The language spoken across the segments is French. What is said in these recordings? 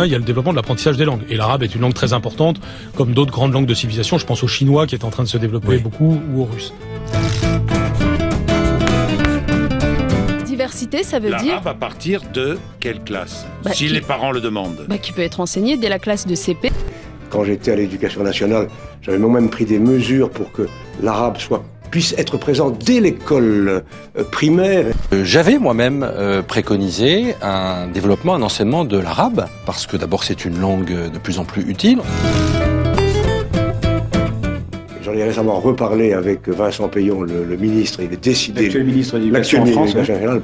il y a le développement de l'apprentissage des langues. Et l'arabe est une langue très importante, comme d'autres grandes langues de civilisation. Je pense au chinois qui est en train de se développer beaucoup, ou au russe. Diversité, ça veut dire... L'arabe à partir de quelle classe? Si qui... les parents le demandent. Qui peut être enseigné dès la classe de CP. Quand j'étais à l'éducation nationale, j'avais moi-même pris des mesures pour que l'arabe puisse être présent dès l'école primaire. J'avais moi-même préconisé un développement, un enseignement de l'arabe, parce que d'abord c'est une langue de plus en plus utile. J'en ai récemment reparlé avec Vincent Payon, le ministre, il est décidé... L'actuel ministre de l'Éducation en France.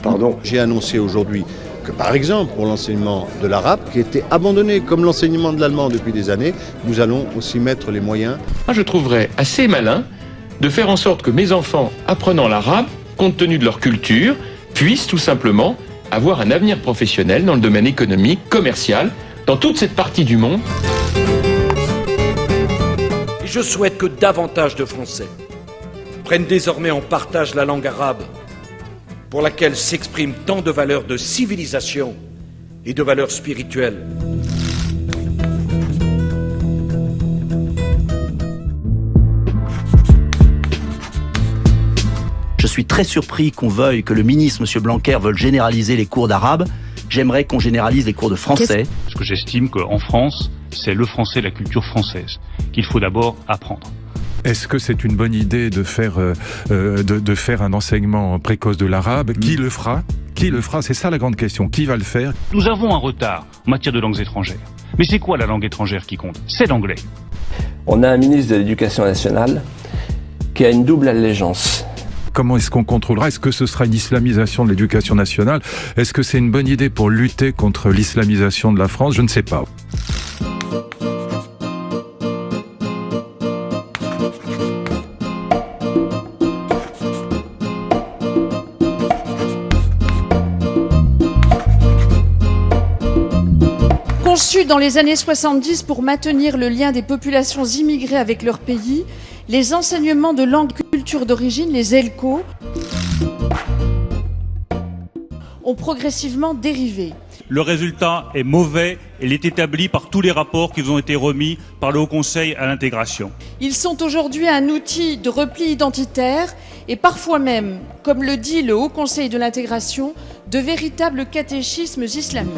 Pardon. J'ai annoncé aujourd'hui que, par exemple, pour l'enseignement de l'arabe, qui était abandonné comme l'enseignement de l'allemand depuis des années, nous allons aussi mettre les moyens. Moi, je trouverais assez malin de faire en sorte que mes enfants, apprenant l'arabe, compte tenu de leur culture, puissent tout simplement avoir un avenir professionnel dans le domaine économique, commercial, dans toute cette partie du monde. Je souhaite que davantage de Français prennent désormais en partage la langue arabe, pour laquelle s'expriment tant de valeurs de civilisation et de valeurs spirituelles. Je suis très surpris qu'on veuille, que le ministre, M. Blanquer, veuille généraliser les cours d'arabe. J'aimerais qu'on généralise les cours de français. Parce que j'estime qu'en France, c'est le français, la culture française, qu'il faut d'abord apprendre. Est-ce que c'est une bonne idée de faire un enseignement précoce de l'arabe? Qui le fera? Qui le fera? C'est ça la grande question. Qui va le faire? Nous avons un retard en matière de langues étrangères. Mais c'est quoi la langue étrangère qui compte? C'est l'anglais. On a un ministre de l'Éducation nationale qui a une double allégeance. Comment est-ce qu'on contrôlera? Est-ce que ce sera une islamisation de l'éducation nationale? Est-ce que c'est une bonne idée pour lutter contre l'islamisation de la France? Je ne sais pas. Conçu dans les années 70 pour maintenir le lien des populations immigrées avec leur pays, les enseignements de langue et culture d'origine, les ELCO, ont progressivement dérivé. Le résultat est mauvais et il est établi par tous les rapports qui vous ont été remis par le Haut Conseil à l'intégration. Ils sont aujourd'hui un outil de repli identitaire et parfois même, comme le dit le Haut Conseil de l'intégration, de véritables catéchismes islamiques.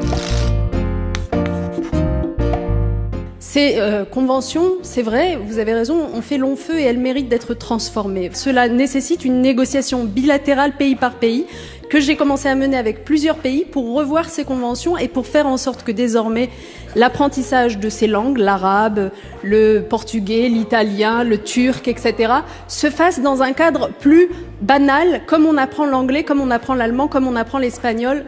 Ces conventions, c'est vrai, vous avez raison, ont fait long feu et elles méritent d'être transformées. Cela nécessite une négociation bilatérale pays par pays que j'ai commencé à mener avec plusieurs pays pour revoir ces conventions et pour faire en sorte que désormais l'apprentissage de ces langues, l'arabe, le portugais, l'italien, le turc, etc., se fasse dans un cadre plus banal, comme on apprend l'anglais, comme on apprend l'allemand, comme on apprend l'espagnol.